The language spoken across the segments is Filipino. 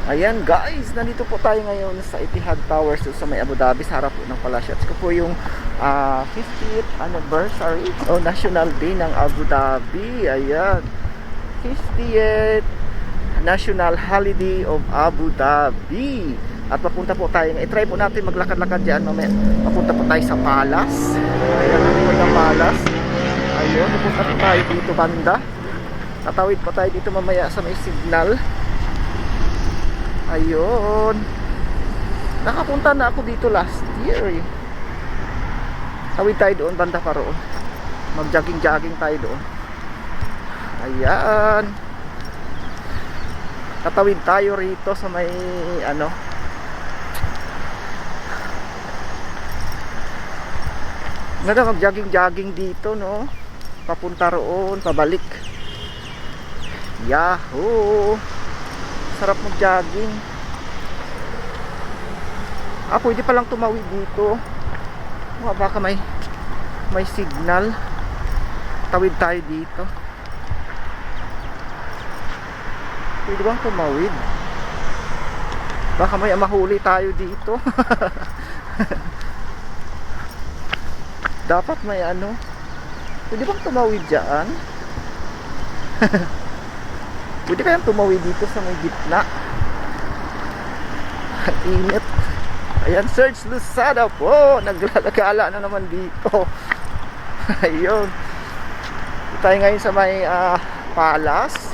Ayan guys, nandito po tayo ngayon sa Etihad Towers sa may Abu Dhabi, sa harap po ng palasyo. At ko po yung 50th anniversary o National Day ng Abu Dhabi. Ayan, 50th National Holiday of Abu Dhabi. At papunta po tayo, i-try po natin maglakad-lakad dyan mamaya. Papunta po tayo sa Palace. Ayan, ang likod ng Palace. Ayun, papunta po tayo dito banda. Tatawid po tayo dito mamaya sa may signal. Ayun, nakapunta na ako dito last year eh. Tawid tayo doon banda pa roon. Mag jogging tayo doon. Ayan, tatawid tayo rito sa may ano, mag jogging dito no. Papunta roon, pabalik. Yahoo! Sarap mag-jogging. Pwede palang tumawid dito. Baka may signal. Tawid tayo dito. Pwede bang tumawid? Baka may mahuli tayo dito. Dapat may ano. Pwede bang tumawid dyan? Pwede kayang tumawid dito sa may gitna. Init. Ayan, Search Lusada po. Naglalagala na naman dito. Ayun. Tayo ngayon sa may Palace.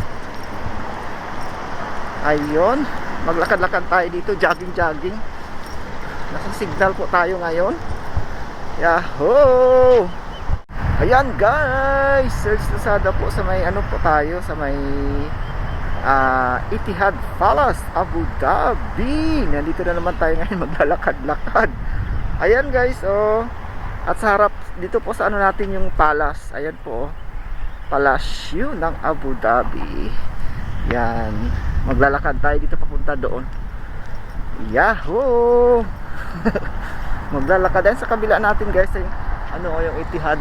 Ayun. Maglakad-lakad tayo dito. Jogging. Nasa signal po tayo ngayon. Yahoo! Ayan guys, Search Lusada po sa may ano po tayo, sa may Etihad Palace, Abu Dhabi. Nandito na naman tayo ngayon maglalakad-lakad. Ayan guys, oh. At sa harap dito po sa ano natin yung palace. Ayan po, Palasyo ng Abu Dhabi. Yan. Maglalakad tayo dito papunta doon. Yahoo! Maglalakad din sa kabila natin guys. Ano yung Etihad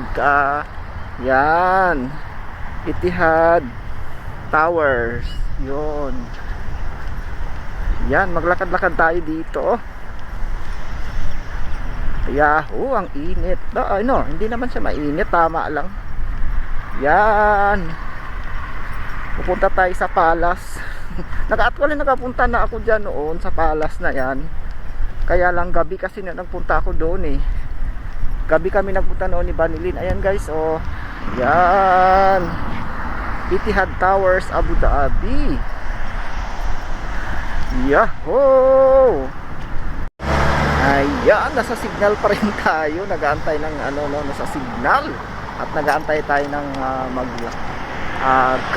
yan. Etihad Towers. Yun. Yan, maglakad-lakad tayo dito. Yahoo, ang init. Ano, hindi naman siya mainit, tama lang. Yan. Pupunta tayo sa Palace. Actually nakapunta na ako dyan noon sa Palace na yan. Kaya lang gabi kasi nagpunta ako doon eh. Gabi kami nagpunta noon ni Banilin. Ayan guys, oh. Yan. Etihad Towers, Abu Dhabi. Yahoo! Ayan, nasa signal pa rin tayo. Nag-aantay ng ano, no, nasa signal. At nag-aantay tayo ng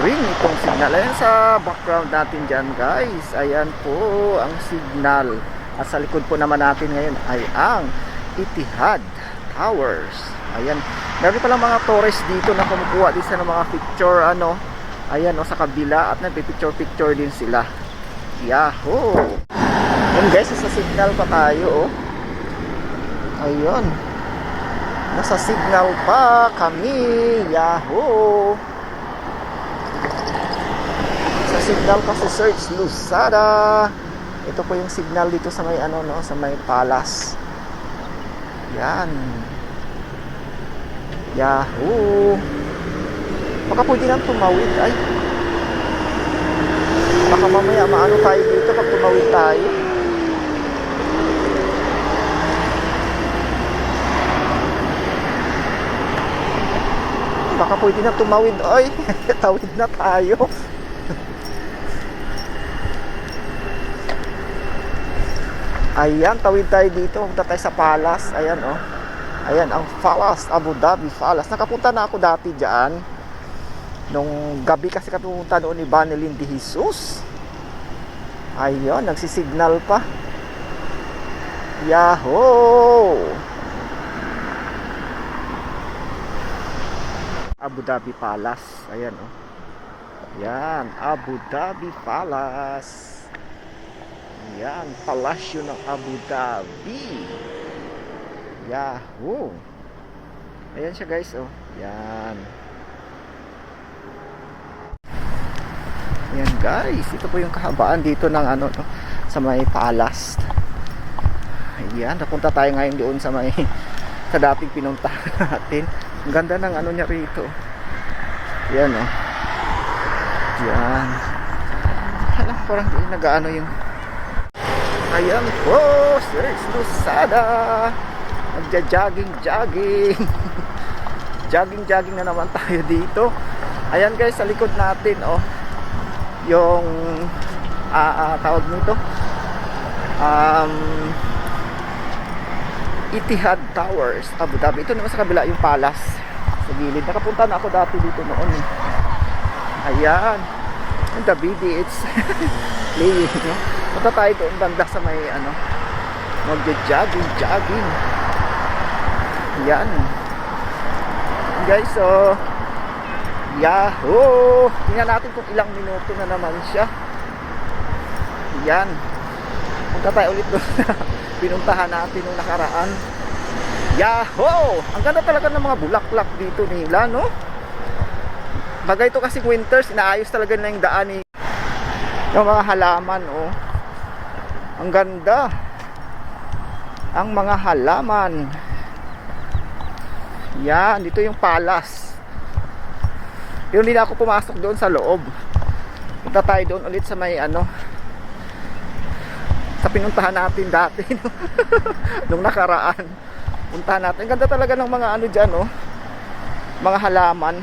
green itong signal. Ayan sa background natin dyan guys. Ayan po ang signal. At sa likod po naman natin ngayon ay ang Etihad Towers. Ayan, meron palang mga tourists dito na kumukuha din sa mga picture ano. Ayan, sa kabila at nagpi-picture din sila. Yahoo! Ayan guys, sa signal pa tayo oh. Ayun, nasa signal pa kami. Yahoo! Sa signal pa sa Search Lusada. Ito po yung signal dito sa may ano no, sa may Palace. Yan. Yahoo! Baka pwede nang tumawid. Ay, baka mamaya maano tayo dito pag tumawid tayo. Baka pwede na tumawid. Ay, tawid na tayo. Ayan, tawid tayo dito. Punta tayo sa Palace. Ayan oh. Ayan ang Palace, Abu Dhabi Palace. Nakapunta na ako dati dyan. Nung gabi kasi kami pumunta noon ni Banilin de Jesus. Ayun, nagsisignal pa. Yahoo! Abu Dhabi Palace. Ayan oh. Yan, Abu Dhabi Palace. Yan, Palasyo ng Abu Dhabi. Yahoo! Ayan siya guys oh. Yan. Ayan guys, ito po yung kahabaan dito ng ano, no? sa may palace. Ayan, napunta tayo ngayon doon sa may sa dating pinuntahan natin. Ang ganda ng ano niya rito. Yan oh. Yan. Alam, parang nag-ano yung ayan po, Search Lusada. Magja-jogging. Jogging na naman tayo dito. Ayan guys, sa likod natin oh, yung tawag nito Etihad Towers, Abu Dhabi. Ito naman sa kabila yung palace sa gilid. Nakapunta na ako dati dito noon eh. Ayan, the BDH playing, no? Punta tayo doon banda sa may ano, magja-jogging. Ayan guys, so yahoo! Tingnan natin kung ilang minuto na naman siya. Yan. Punta tayo ulit doon na pinuntahan natin nung nakaraan. Yahoo! Ang ganda talaga ng mga bulaklak dito nila, no? Bagay ito kasi winters, inaayos talaga na yung daan ni yung mga halaman, oh. Ang ganda. Ang mga halaman. Yan, dito yung palace. Pero hindi na ako pumasok doon sa loob. Punta tayo doon ulit sa may ano, sa pinuntahan natin dati nung nakaraan. Puntahan natin. Ang ganda talaga ng mga ano dyan, oh, mga halaman.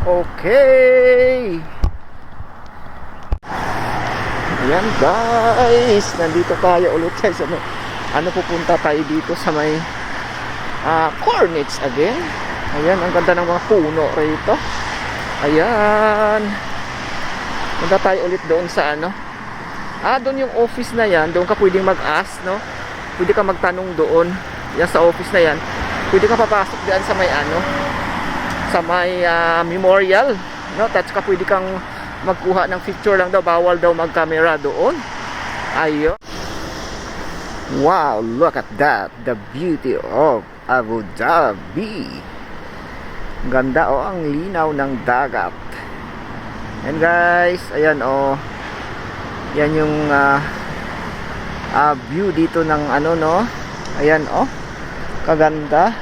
Okay. Ayan guys, nandito tayo ulit guys. Ano, pupunta tayo dito sa may Cornets again. Ayan, ang ganda ng mga puno rito. Ayan. Punta tayo ulit doon sa ano, doon yung office na yan. Doon ka pwedeng mag-ask, no? Pwede ka magtanong doon. Yan sa office na yan. Pwede ka papasok diyan sa may ano, sa may memorial, no? Touch ka, pwede kang magkuha ng picture lang daw. Bawal daw mag-camera doon. Ayun. Wow, look at that. The beauty of Abu Dhabi. Ganda oh, ang linaw ng dagat. And guys, ayan oh. Yan yung view dito ng ano, no. Ayan oh. Kaganda.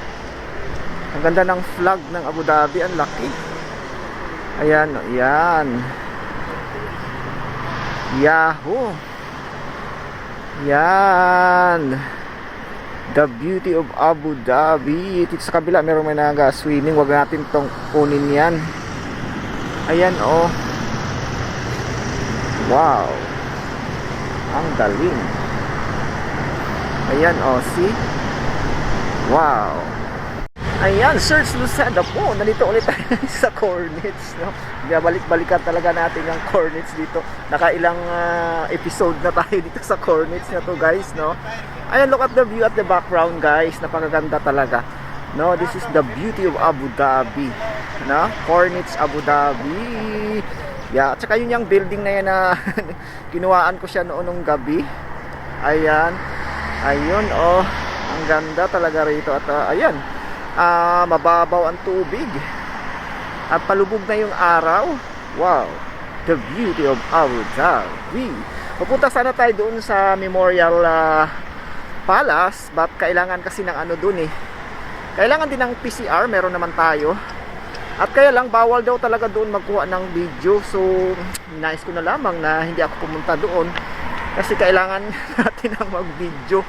Ang ganda ng flag ng Abu Dhabi, ang laki. Ayan oh, yan. Yahoo. Yan. The beauty of Abu Dhabi. Dito sa kabila meron may naga-swimming. Huwag natin tong kunin yan. Ayan oh. Wow. Ang galing. Ayan oh, see? Wow. Ayan, Search Lusada po. Nandito ulit tayo sa Cornets, no? Balik-balikan talaga natin yung Cornets dito. Nakailang episode na tayo dito sa Cornets na to guys, no? Ayan, look at the view at the background guys. Napakaganda talaga, no? This is the beauty of Abu Dhabi, no? Cornets, Abu Dhabi. Yeah, at saka yun yung building na yan na kinuhaan ko siya noon nung gabi. Ayan. Ayun oh. Ang ganda talaga rito. At ayan, mababaw ang tubig. At palubog na yung araw. Wow. The beauty of Abu Dhabi. Pupunta sana tayo doon sa Memorial Palace, but kailangan kasi ng ano doon eh. Kailangan din ng PCR, meron naman tayo. At kaya lang bawal daw talaga doon magkuha ng video. So nais ko na lamang na hindi ako pumunta doon kasi kailangan natin ng mag-video.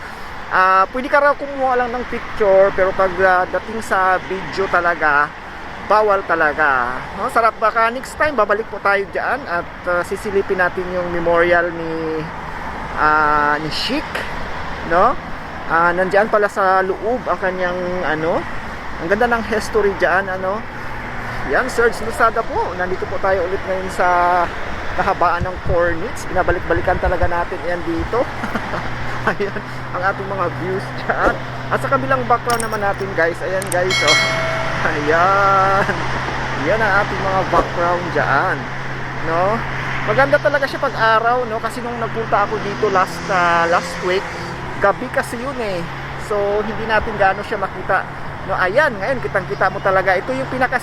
Pwede ka raw kumuha lang ng picture, pero pag dating sa video talaga, bawal talaga. No, sarap. Baka next time babalik po tayo dyan at sisilipin natin yung memorial ni Sheikh, no? Nandiyan pala sa loob ang kanyang ano, ang ganda ng history dyan, ano. Yan, Search Lusada po. Nandito po tayo ulit ngayon sa kahabaan ng Cornets. Binabalik-balikan talaga natin yan dito. Ayan, ang ating mga views dyan. At sa kabilang background naman natin guys, ayan guys, oh. Ayan. Yan ang ating mga background dyan, no? Maganda talaga siya pag araw, no? Kasi nung nagpunta ako dito last week, gabi kasi yun eh. So hindi natin gaano siya makita, no? Ayan, ngayon kitang-kita mo talaga. Ito yung pinaka